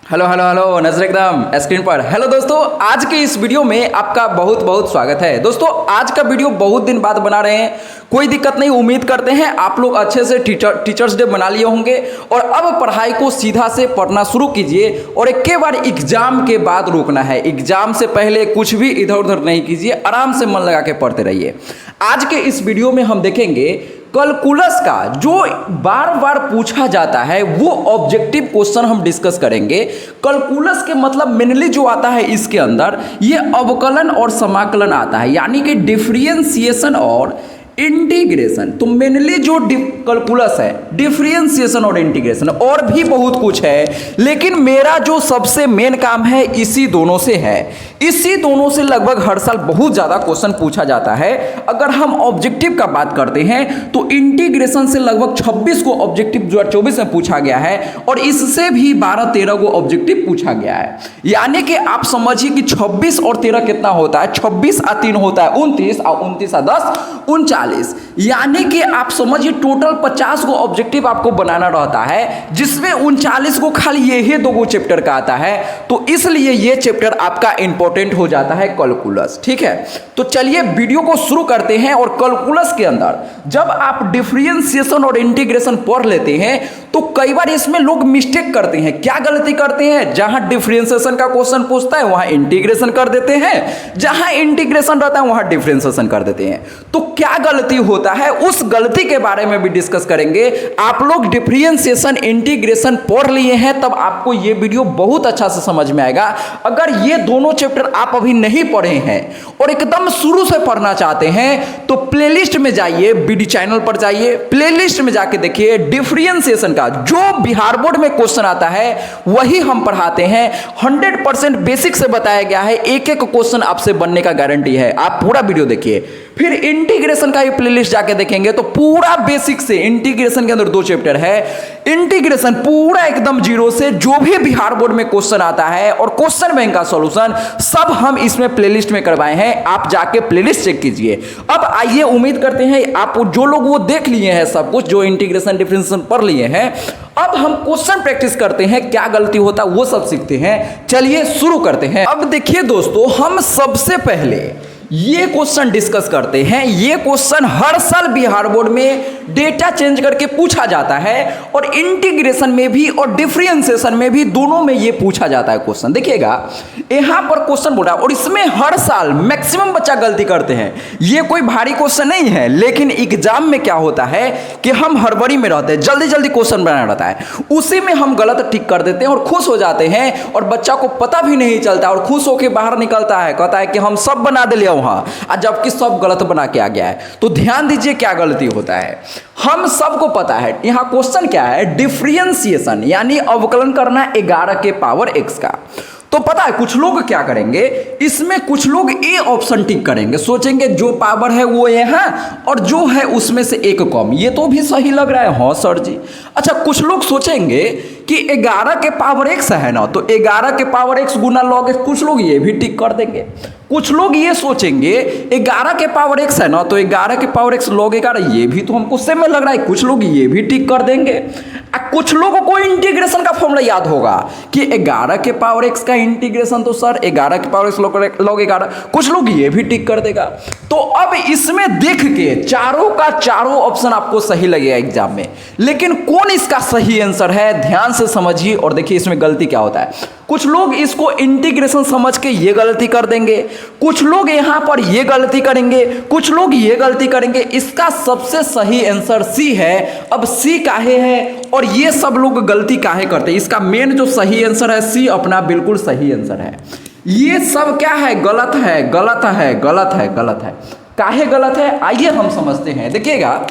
Hello hello hello, नजर एकदम screen पर। हेलो दोस्तों, आज के इस वीडियो में आपका बहुत बहुत स्वागत है। दोस्तों आज का वीडियो बहुत दिन बाद बना रहे हैं, कोई दिक्कत नहीं। उम्मीद करते हैं आप लोग अच्छे से टीचर्स डे बना लिए होंगे और अब पढ़ाई को सीधा से पढ़ना शुरू कीजिए और एक के बार एग्जाम के बाद रोकना है। एग्जाम से पहले कुछ भी इधर उधर नहीं कीजिए, आराम से मन लगा के पढ़ते रहिए। आज के इस वीडियो में हम देखेंगे कैलकुलस का जो बार बार पूछा जाता है वो ऑब्जेक्टिव क्वेश्चन हम डिस्कस करेंगे। कैलकुलस के मतलब मेनली जो आता है इसके अंदर ये अवकलन और समाकलन आता है, यानी कि डिफरेंशिएशन और इंटीग्रेशन। तो मेनली जो कैलकुलस है डिफरेंशिएशन और इंटीग्रेशन, और भी बहुत कुछ है, लेकिन मेरा जो सबसे मेन काम है इसी दोनों से है। इसी दोनों से लगभग हर साल बहुत ज़्यादा क्वेश्चन पूछा जाता है। अगर हम ऑब्जेक्टिव का बात करते हैं तो इंटीग्रेशन से लगभग 26 को ऑब्जेक्टिव 2024 में पूछा गया है और इससे भी 12-13 को ऑब्जेक्टिव पूछा गया है। यानी कि आप समझिए कि 26 और 13 कितना होता है, 26 और 3 होता है 29 और 29 और 10 39। यानी कि आप समझिए टोटल 50 को ऑब्जेक्टिव आपको बनाना रहता है, जिसमें 39 को खाली यही दो चैप्टर का आता है। तो इसलिए ये चैप्टर आपका इंपॉर्टेंट हो जाता है कैलकुलस। ठीक है, तो चलिए वीडियो को शुरू करते हैं। और कैलकुलस के अंदर जब आप डिफरेंशिएशन और इंटीग्रेशन पढ़ लेते हैं तो कई बार इसमें लोग मिस्टेक करते हैं। क्या गलती करते हैं? जहां डिफरेंशिएशन का क्वेश्चन पूछता है वहां इंटीग्रेशन कर देते हैं, जहां इंटीग्रेशन रहता है वहां डिफरेंशिएशन कर देते हैं। तो क्या गलती होता है, उस गलती के बारे में भी डिस्कस करेंगे। आप लोग डिफरेंशिएशन इंटीग्रेशन पढ़ लिए हैं तब आपको ये वीडियो बहुत अच्छा से समझ में आएगा। अगर ये दोनों चैप्टर आप अभी नहीं पढ़े हैं और एकदम शुरू से पढ़ना चाहते हैं तो प्लेलिस्ट में जाइए, बीडी चैनल पर जाइए, प्लेलिस्ट में जाके देखिए डिफरेंशिएशन का जो बिहार बोर्ड में क्वेश्चन आता है वही हम पढ़ाते हैं। 100% बेसिक से बताया गया है, एक एक क्वेश्चन आपसे बनने का गारंटी है। आप पूरा वीडियो देखिए। फिर इंटीग्रेशन का ये प्लेलिस्ट जाके देखेंगे तो पूरा बेसिक से, इंटीग्रेशन के अंदर 2 चैप्टर है, इंटीग्रेशन पूरा एकदम जीरो से जो भी बिहार बोर्ड में क्वेश्चन आता है और क्वेश्चन बैंक का सॉल्यूशन सब हम इसमें प्लेलिस्ट में करवाए हैं। आप जाके प्लेलिस्ट चेक कीजिए। अब आइए, उम्मीद करते हैं आप जो लोग वो देख लिए हैं सब कुछ, जो इंटीग्रेशन डिफरेंशिएशन पढ़ लिए हैं, अब हम क्वेश्चन प्रैक्टिस करते हैं। क्या गलती होता है वो सब सीखते हैं। चलिए शुरू करते हैं। अब देखिए दोस्तों, हम सबसे पहले ये क्वेश्चन डिस्कस करते हैं। ये क्वेश्चन हर साल बिहार बोर्ड में डेटा चेंज करके पूछा जाता है और इंटीग्रेशन में भी और डिफरेंशिएशन में भी, दोनों में ये पूछा जाता है क्वेश्चन। देखिएगा यहां पर क्वेश्चन बोल रहा है और इसमें हर साल मैक्सिमम बच्चा गलती करते हैं। ये कोई भारी क्वेश्चन नहीं है, लेकिन एग्जाम में क्या होता है कि हम हड़बड़ी में रहते हैं, जल्दी जल्दी क्वेश्चन बनाना रहता है, उसी में हम गलत टिक कर देते हैं और खुश हो जाते हैं और बच्चा को पता भी नहीं चलता और खुश होकर बाहर निकलता है, कहता है कि हम सब बना दिए वहां, जबकि सब गलत बना के आ गया है। तो ध्यान दीजिए क्या गलती होता है। हम सबको पता है यहां क्वेश्चन क्या है, डिफरेंशिएशन यानी अवकलन करना 11 के पावर x का। तो पता है कुछ लोग क्या करेंगे, इसमें कुछ लोग ए ऑप्शन टिक करेंगे, सोचेंगे जो पावर है वो ये है और जो है उसमें से एक कम। ये तो भी सही लग रहा है, हाँ सर जी। अच्छा, कुछ लोग सोचेंगे कि 11 के पावर x है ना, तो 11 के पावर x गुना log x, कुछ लोग ये भी टिक कर देंगे। कुछ लोग ये सोचेंगे 11 के पावर x है ना, तो 11 के पावर x log 11, ये भी तो हमको सेम में लग रहा है, कुछ लोग ये भी टिक कर देंगे। कुछ लोगों को इंटीग्रेशन का फॉर्मूला याद होगा कि 11 के पावर x का इंटीग्रेशन, तो सर 11 के पावर x log 11, कुछ लोग ये भी टिक कर देगा। तो अब इसमें देख के चारों का चारों ऑप्शन आपको सही लगेगा एग्जाम में, लेकिन कौन इसका सही आंसर है ध्यान से समझिए और देखिए इसमें गलती क्या होता है। कुछ लोग इसको इंटीग्रेशन समझ के ये गलती कर देंगे, कुछ लोग यहां पर ये गलती करेंगे, कुछ लोग ये गलती करेंगे। इसका सबसे सही आंसर सी है। अब सी काहे है और ये सब लोग गलती काहे करते हैं, इसका मेन जो सही आंसर है सी अपना बिल्कुल सही आंसर है। ये सब क्या है, गलत है, गलत है, गलत है, गलत है। काहे गलत है आइए हम समझते हैं। देखिएगा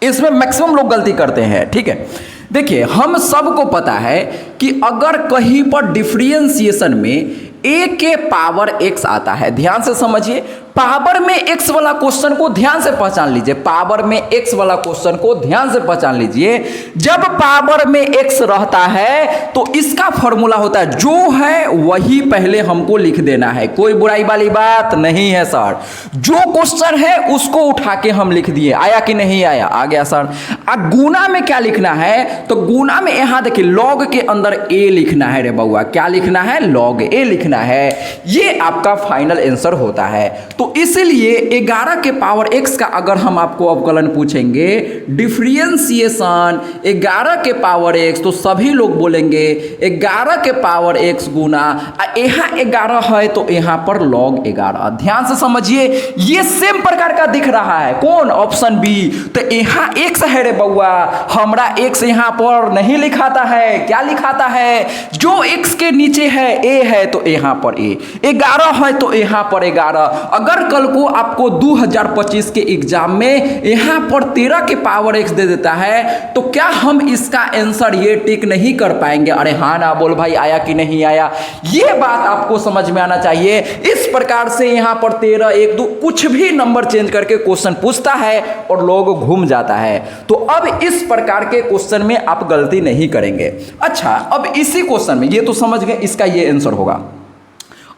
इसमें मैक्सिमम लोग गलती करते हैं। ठीक है, देखिए हम सबको पता है कि अगर कहीं पर डिफरेंशिएशन में a के पावर x आता है, ध्यान से समझिए, पावर में x वाला क्वेश्चन को ध्यान से पहचान लीजिए, पावर में x वाला क्वेश्चन को ध्यान से पहचान लीजिए। जब पावर में x रहता है तो इसका फॉर्मूला होता है जो है वही पहले हमको लिख देना है, कोई बुराई वाली बात नहीं है सर। जो क्वेश्चन है उसको उठा के हम लिख दिए, आया कि नहीं आया, आ गया सर। अब गुना में क्या लिखना है, तो गुना में यहां देखिए लॉग के अंदर a लिखना है रे बउआ, क्या लिखना है, लॉग a लिखना है। ये आपका फाइनल आंसर होता है। तो इसलिए 11 के पावर x का अगर हम आपको अवकलन पूछेंगे, डिफरेंशिएशन 11 के पावर x, तो सभी लोग बोलेंगे 11 के पावर x गुना यहाँ 11 है तो यहाँ पर log 11। ध्यान से समझिए, ये सेम प्रकार का दिख रहा है, कौन, ऑप्शन बी। तो यहाँ x है रे बउआ, हमारा x यहाँ पर नहीं लिखाता है, क्या लिखाता है, जो x के नीचे है a है तो यहाँ पर a, 11 है तो यहाँ पर 11। अगर कल को आपको 2025 के एग्जाम में यहाँ पर 13 के पावर x दे देता है तो क्या हम इसका आंसर ये टिक नहीं कर पाएंगे, अरे हाँ ना बोल भाई, आया कि नहीं आया, ये बात आपको समझ में आना चाहिए। इस प्रकार से यहाँ पर 13, 1, 2 कुछ भी नंबर चेंज करके क्वेश्चन पूछता है और लोग घूम जाता है। तो अब इस प्रकार के क्वेश्चन में आप गलती नहीं करेंगे। अच्छा, अब इसी क्वेश्चन में ये तो समझ गए इसका ये आंसर होगा।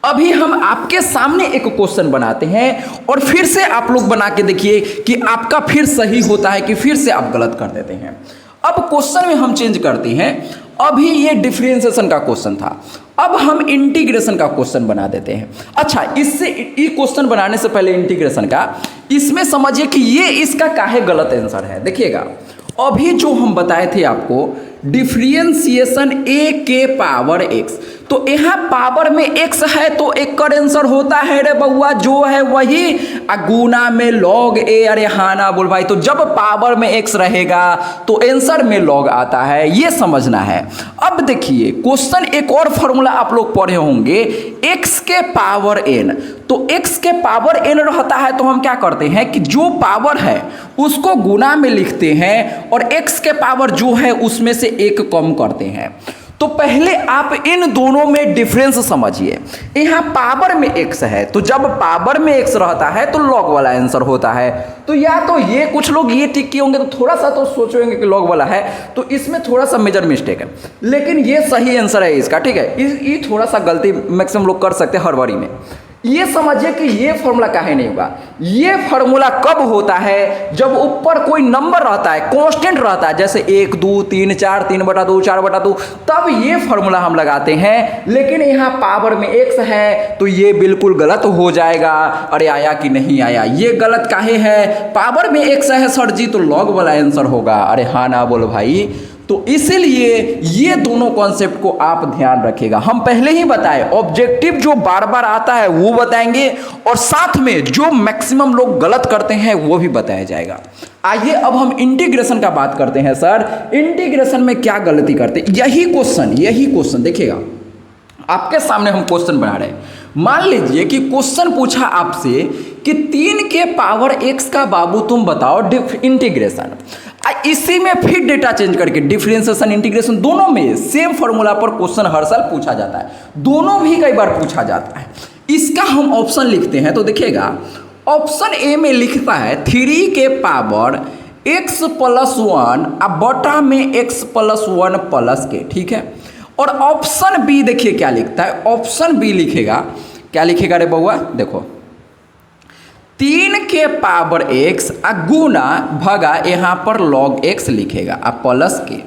अभी हम आपके सामने एक क्वेश्चन बनाते हैं और फिर से आप लोग बना के देखिए कि आपका फिर सही होता है कि फिर से आप गलत कर देते हैं। अब क्वेश्चन में हम चेंज करते हैं। अभी ये डिफरेंशिएशन का क्वेश्चन था, अब हम इंटीग्रेशन का क्वेश्चन बना देते हैं। अच्छा, इससे ये क्वेश्चन बनाने से पहले इंटीग्रेशन का, इसमें समझिए कि ये इसका काहे गलत आंसर है। देखिएगा, अभी जो हम बताए थे आपको डिफरेंशिएशन a के पावर x, तो यहाँ पावर में x है तो एक का आंसर होता है रे बउआ जो है वही, गुना में log a, अरे हाँ ना बोल भाई। तो जब पावर में x रहेगा तो आंसर में log आता है, ये समझना है। अब देखिए क्वेश्चन, एक और फॉर्मूला आप लोग पढ़े होंगे, x के पावर n, तो x के पावर n रहता है तो हम क्या करते हैं कि जो पावर है उसको गुना में लिखते हैं और x के पावर जो है उसमें से एक कम करते हैं। तो पहले आप इन दोनों में डिफरेंस समझिए। यहाँ पावर में x है तो जब पावर में x रहता है तो log वाला आंसर होता है। तो या तो ये कुछ लोग ये टिक किए होंगे तो थोड़ा सा तो सोचेंगे कि log वाला है, तो इसमें थोड़ा सा मेजर मिस्टेक है, लेकिन ये सही आंसर है इसका, ठीक है। ये थोड़ा सा गलती मैक्सिमम लोग कर सकते हैं हर बारी में। ये समझिए कि ये फॉर्मूला काहे नहीं होगा, ये फॉर्मूला कब होता है जब ऊपर कोई नंबर रहता है, कांस्टेंट रहता है, जैसे 1, 2, 3, 4, 3/2, 4/2, तब ये फॉर्मूला हम लगाते हैं। लेकिन यहाँ पावर में x है तो ये बिल्कुल गलत हो जाएगा। अरे आया कि नहीं आया, ये गलत काहे है, पावर में x है सर जी तो log वाला आंसर होगा, अरे हाँ ना बोलो भाई। तो इसीलिए ये दोनों कॉन्सेप्ट को आप ध्यान रखिएगा। हम पहले ही बताए ऑब्जेक्टिव जो बार बार आता है वो बताएंगे और साथ में जो मैक्सिमम लोग गलत करते हैं वो भी बताया जाएगा। आइए अब हम इंटीग्रेशन का बात करते हैं। सर इंटीग्रेशन में क्या गलती करते हैं, यही क्वेश्चन देखिएगा, आपके सामने हम क्वेश्चन बना रहे हैं। मान लीजिए कि क्वेश्चन पूछा आपसे कि 3 के पावर x का बाबू तुम बताओ इंटीग्रेशन। इसी में फिर डेटा चेंज करके डिफरेंशिएशन इंटीग्रेशन दोनों में सेम फॉर्मूला पर क्वेश्चन हर साल पूछा जाता है, दोनों भी कई बार पूछा जाता है। इसका हम ऑप्शन लिखते हैं तो देखिएगा, ऑप्शन ए में लिखता है 3 के पावर x + 1 अब बटा में x + 1 प्लस के, ठीक है। और ऑप्शन बी देखिए क्या लिखता है, ऑप्शन बी लिखेगा, क्या लिखेगा रे बउआ, देखो 3 के पावर x गुना भगा यहाँ पर log x लिखेगा अब प्लस के।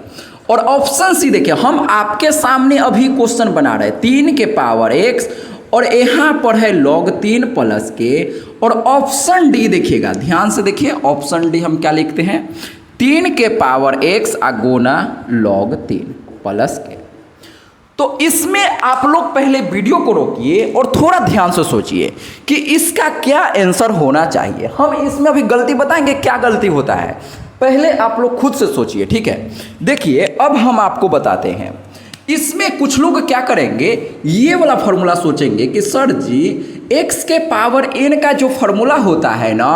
और ऑप्शन सी देखिए, हम आपके सामने अभी क्वेश्चन बना रहे हैं 3 के पावर x और यहाँ पर है log 3 प्लस के। और ऑप्शन डी देखिएगा, ध्यान से देखिए, ऑप्शन डी हम क्या लिखते हैं, 3 के पावर x गुना log 3 प्लस के। तो इसमें आप लोग पहले वीडियो को रोकिए और थोड़ा ध्यान से सोचिए कि इसका क्या आंसर होना चाहिए। हम इसमें अभी गलती बताएंगे, क्या गलती होता है, पहले आप लोग खुद से सोचिए, ठीक है। देखिए अब हम आपको बताते हैं, इसमें कुछ लोग क्या करेंगे, ये वाला फॉर्मूला सोचेंगे कि सर जी x के पावर n का जो फॉर्मूला होता है ना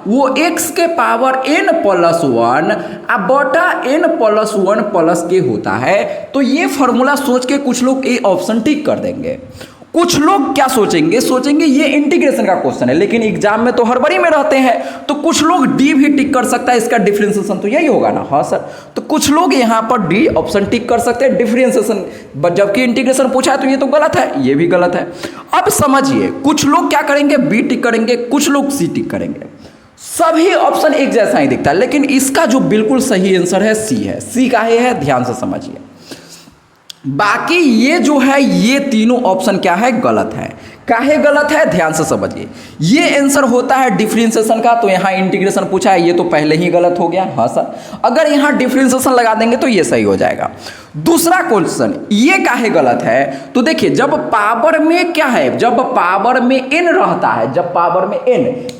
वो x के पावर n + 1 अब बटा n + 1 प्लस के होता है। तो ये फॉर्मूला सोच के कुछ लोग ए ऑप्शन टिक कर देंगे। कुछ लोग क्या सोचेंगे, सोचेंगे ये इंटीग्रेशन का क्वेश्चन है, लेकिन एग्जाम में तो हड़बड़ी में रहते हैं, तो कुछ लोग डी भी टिक कर सकता है, इसका डिफरेंशिएशन तो यही होगा ना। हाँ सर, तो कुछ लोग यहाँ पर डी ऑप्शन टिक कर सकते हैं डिफरेंशिएशन, जबकि इंटीग्रेशन पूछा है तो ये तो गलत है, ये भी गलत है। अब समझिए, कुछ लोग क्या करेंगे, बी टिक करेंगे, कुछ लोग सी टिक करेंगे। सभी ऑप्शन एक जैसा ही दिखता है, लेकिन इसका जो बिल्कुल सही आंसर है सी है। सी काहे है, ध्यान से समझिए। बाकी ये जो है, ये तीनों ऑप्शन क्या है, गलत है। काहे गलत है, ध्यान से समझिए। ये आंसर होता है डिफरेंशिएशन का, तो यहाँ इंटीग्रेशन पूछा है, ये तो पहले ही गलत हो गया। हाँ सर, अगर यहाँ डिफरेंशिएशन लगा देंगे तो ये सही हो जाएगा। दूसरा क्वेश्चन, ये काहे गलत है, तो देखिए जब पावर में क्या है, जब पावर में n रहता है, जब पावर में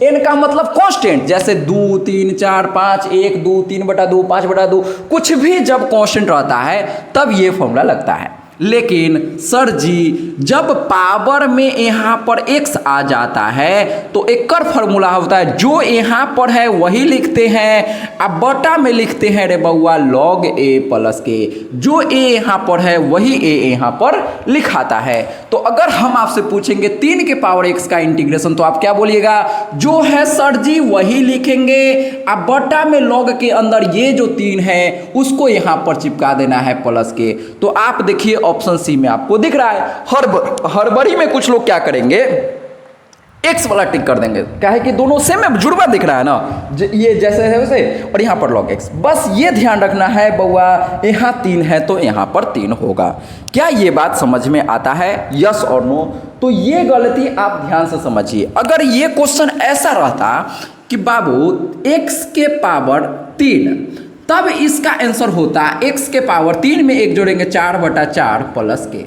n का मतलब कांस्टेंट, जैसे 2 3 4 5 1 2 3/2 5/2, कुछ भी जब कांस्टेंट रहता है तब ये फॉर्मूला लगता है। लेकिन सर जी जब पावर में यहाँ पर x आ जाता है तो एक कर फॉर्मूला होता है, जो यहाँ पर है वही लिखते हैं, अब बटा में लिखते हैं रे बउआ log a प्लस के, जो a यहाँ पर है वही a यहाँ पर लिखाता है। तो अगर हम आपसे पूछेंगे 3 के पावर x का इंटीग्रेशन, तो आप क्या बोलिएगा, जो है सर जी वही लिखेंगे, अब बटा में log के अंदर ये जो 3 है उसको यहाँ पर चिपका देना है प्लस के। तो आप देखिए ऑप्शन सी में आपको दिख रहा है। हड़बड़ी में कुछ लोग क्या करेंगे, एक्स वाला टिक कर देंगे, क्या है कि दोनों सेम है, जुड़वा दिख रहा है ना, ये जैसे है वैसे, और यहाँ पर log x। बस ये ध्यान रखना है बउआ, यहाँ 3 है तो यहाँ पर 3 होगा। क्या ये बात समझ में आता है, यस और नो? तो ये गलती आप ध्यान से समझिए। अगर ये क्वेश्चन ऐसा रहता कि बाबू x के पावर 3, तब इसका आंसर होता x के पावर 3 में 1 जोड़ेंगे 4/4 प्लस के,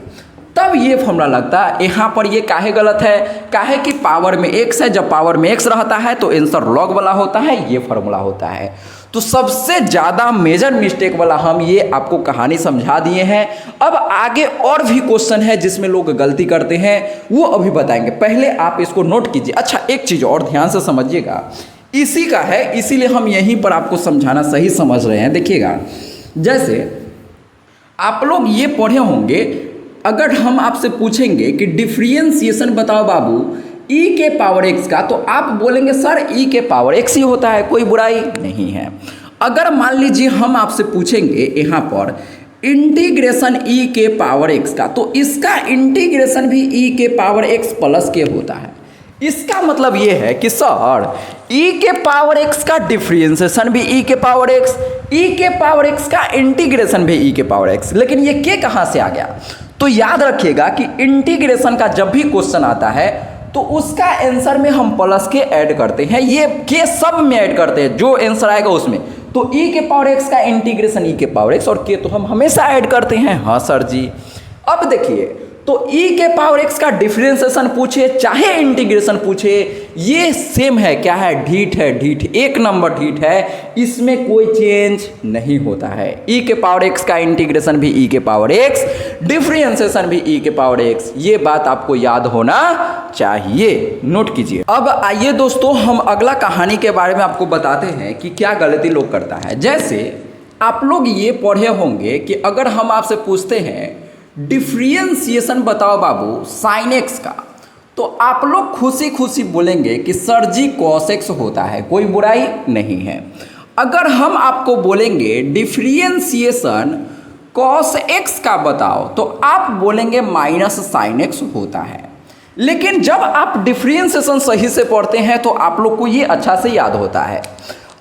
तब ये फॉर्मूला लगता। यहाँ पर ये काहे गलत है, काहे कि पावर में x है, जब पावर में x रहता है तो आंसर log वाला होता है, ये फॉर्मूला होता है। तो सबसे ज़्यादा मेजर मिस्टेक वाला हम ये आपको कहानी समझा दिए हैं। अब आगे और भी क्वेश्चन है जिसमें लोग गलती करते हैं, वो अभी बताएंगे, पहले आप इसको नोट कीजिए। अच्छा, एक चीज़ और ध्यान से समझिएगा, इसी का है, इसीलिए हम यहीं पर आपको समझाना सही समझ रहे हैं। देखिएगा, जैसे आप लोग ये पढ़े होंगे, अगर हम आपसे पूछेंगे कि डिफरेंशिएशन बताओ बाबू e के पावर x का, तो आप बोलेंगे सर e के पावर x ही होता है, कोई बुराई नहीं है। अगर मान लीजिए हम आपसे पूछेंगे यहाँ पर इंटीग्रेशन e के पावर x का, तो इसका इंटीग्रेशन भी e के पावर x प्लस के होता है। इसका मतलब ये है कि सर e के पावर x का डिफरेंशिएशन भी e के पावर x, e के पावर x का इंटीग्रेशन भी e के पावर x, लेकिन ये के कहाँ से आ गया? तो याद रखिएगा कि इंटीग्रेशन का जब भी क्वेश्चन आता है तो उसका आंसर में हम प्लस के ऐड करते हैं, ये के सब में ऐड करते हैं, जो आंसर आएगा उसमें। तो e के पावर x का इंटीग्रेशन e के पावर x, और के तो हम हमेशा ऐड करते हैं। हाँ सर जी। अब देखिए, तो e के पावर x का डिफरेंशिएशन पूछे चाहे इंटीग्रेशन पूछे, ये सेम है, क्या है, ढीठ है, ढीठ, एक नंबर ढीठ है, इसमें कोई चेंज नहीं होता है। e के पावर x का इंटीग्रेशन भी e के पावर x, डिफरेंशिएशन भी e के पावर x, ये बात आपको याद होना चाहिए, नोट कीजिए। अब आइए दोस्तों, हम अगला कहानी के बारे में आपको बताते हैं कि क्या गलती लोग करता है। जैसे आप लोग ये पढ़े होंगे कि अगर हम आपसे पूछते हैं डिफरेंशिएशन बताओ बाबू साइन एक्स का, तो आप लोग खुशी खुशी बोलेंगे कि सर जी कॉस एक्स होता है, कोई बुराई नहीं है। अगर हम आपको बोलेंगे डिफरेंशिएशन कॉस एक्स का बताओ, तो आप बोलेंगे माइनस साइन एक्स होता है। लेकिन जब आप डिफरेंशिएशन सही से पढ़ते हैं तो आप लोग को ये अच्छा से याद होता है।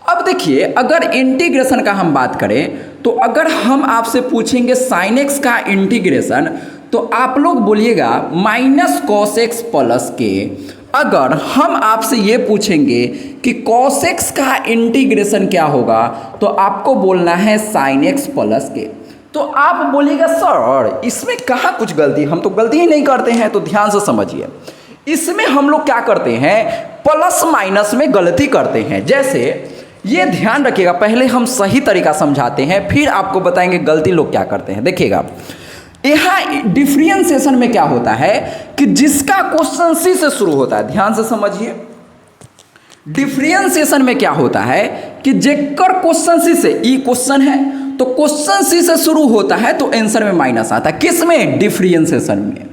अब देखिए, अगर इंटीग्रेशन का हम बात करें, तो अगर हम आपसे पूछेंगे साइन एक्स का इंटीग्रेशन, तो आप लोग बोलिएगा माइनस कॉस एक्स प्लस के। अगर हम आपसे ये पूछेंगे कि कॉस एक्स का इंटीग्रेशन क्या होगा, तो आपको बोलना है साइन एक्स प्लस के। तो आप बोलिएगा सर इसमें कहाँ कुछ गलती, हम तो गलती ही नहीं करते हैं। तो ध्यान से समझिए, इसमें हम लोग क्या करते हैं, प्लस माइनस में गलती करते हैं। जैसे ये ध्यान रखिएगा, पहले हम सही तरीका समझाते हैं, फिर आपको बताएंगे गलती लोग क्या करते हैं। देखिएगा, यहाँ डिफरेंशिएशन में क्या होता है कि जिसका क्वेश्चन सी से शुरू होता है, ध्यान से समझिए, डिफरेंशिएशन में क्या होता है कि जेकर क्वेश्चन सी से, ई क्वेश्चन है तो क्वेश्चन सी से शुरू होता है तो आंसर में माइनस आता है। किस में? डिफरेंशिएशन में।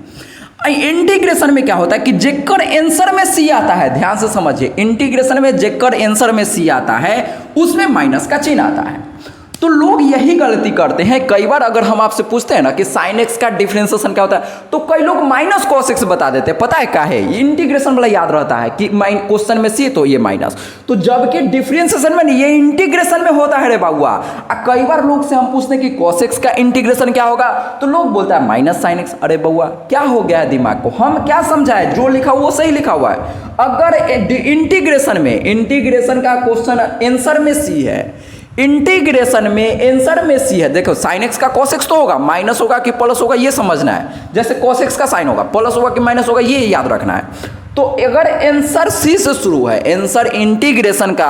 इंटीग्रेशन में क्या होता है कि जेकर आंसर में सी आता है, ध्यान से समझिए, इंटीग्रेशन में जेकर आंसर में सी आता है उसमें माइनस का चिन्ह आता है। तो लोग यही गलती करते हैं। कई बार अगर हम आपसे पूछते हैं ना कि साइन एक्स का डिफरेंशिएशन क्या होता है, तो कई लोग माइनस कॉस एक्स बता देते हैं। पता है क्या है, इंटीग्रेशन वाला याद रहता है कि क्वेश्चन में सी तो ये माइनस, तो जबकि डिफरेंशिएशन में नहीं, ये इंटीग्रेशन में होता है रे बाबुआ। कई बार लोग से हम पूछते हैं कि कॉस एक्स का इंटीग्रेशन क्या होगा, तो लोग बोलता है माइनस साइन एक्स। अरे बउआ क्या हो गया है दिमाग को, हम क्या समझा है, जो लिखा वो सही लिखा हुआ है। अगर इंटीग्रेशन में, इंटीग्रेशन का क्वेश्चन आंसर में सी है, इंटीग्रेशन में आंसर में सी है, देखो साइन एक्स का कॉस एक्स तो होगा, माइनस होगा कि प्लस होगा ये समझना है। जैसे कॉस एक्स का साइन होगा, प्लस होगा कि माइनस होगा ये याद रखना है। तो अगर आंसर सी से शुरू है, आंसर इंटीग्रेशन का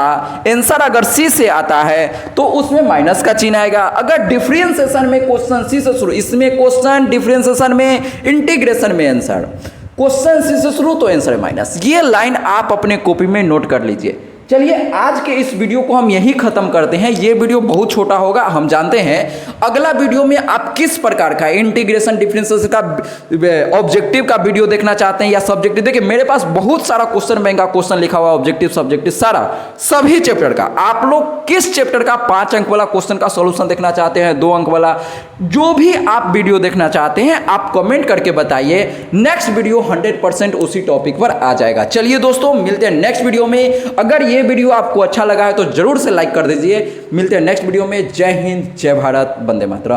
आंसर अगर सी से आता है तो उसमें माइनस का चिन्ह आएगा। अगर डिफरेंशिएशन में क्वेश्चन सी से शुरू, इसमें क्वेश्चन डिफरेंशिएशन में, इंटीग्रेशन में आंसर, क्वेश्चन सी से शुरू तो आंसर है माइनस। ये लाइन आप अपने कॉपी में नोट कर लीजिए। चलिए आज के इस वीडियो को हम यही खत्म करते हैं। ये वीडियो बहुत छोटा होगा हम जानते हैं। अगला वीडियो में आप किस प्रकार का इंटीग्रेशन डिफरेंशिएशन का ऑब्जेक्टिव का वीडियो देखना चाहते हैं या सब्जेक्टिव, देखिए मेरे पास बहुत सारा क्वेश्चन बैंक का क्वेश्चन लिखा हुआ, ऑब्जेक्टिव सब्जेक्टिव सारा, सभी चैप्टर का। आप लोग किस चैप्टर का 5 अंक वाला क्वेश्चन का सोल्यूशन देखना चाहते हैं, 2 अंक वाला, जो भी आप वीडियो देखना चाहते हैं आप कमेंट करके बताइए। नेक्स्ट वीडियो 100% उसी टॉपिक पर आ जाएगा। चलिए दोस्तों मिलते हैं नेक्स्ट वीडियो में। अगर ये वीडियो आपको अच्छा लगा है तो जरूर से लाइक कर दीजिए। मिलते हैं नेक्स्ट वीडियो में। जय हिंद, जय भारत, वंदे मातरम।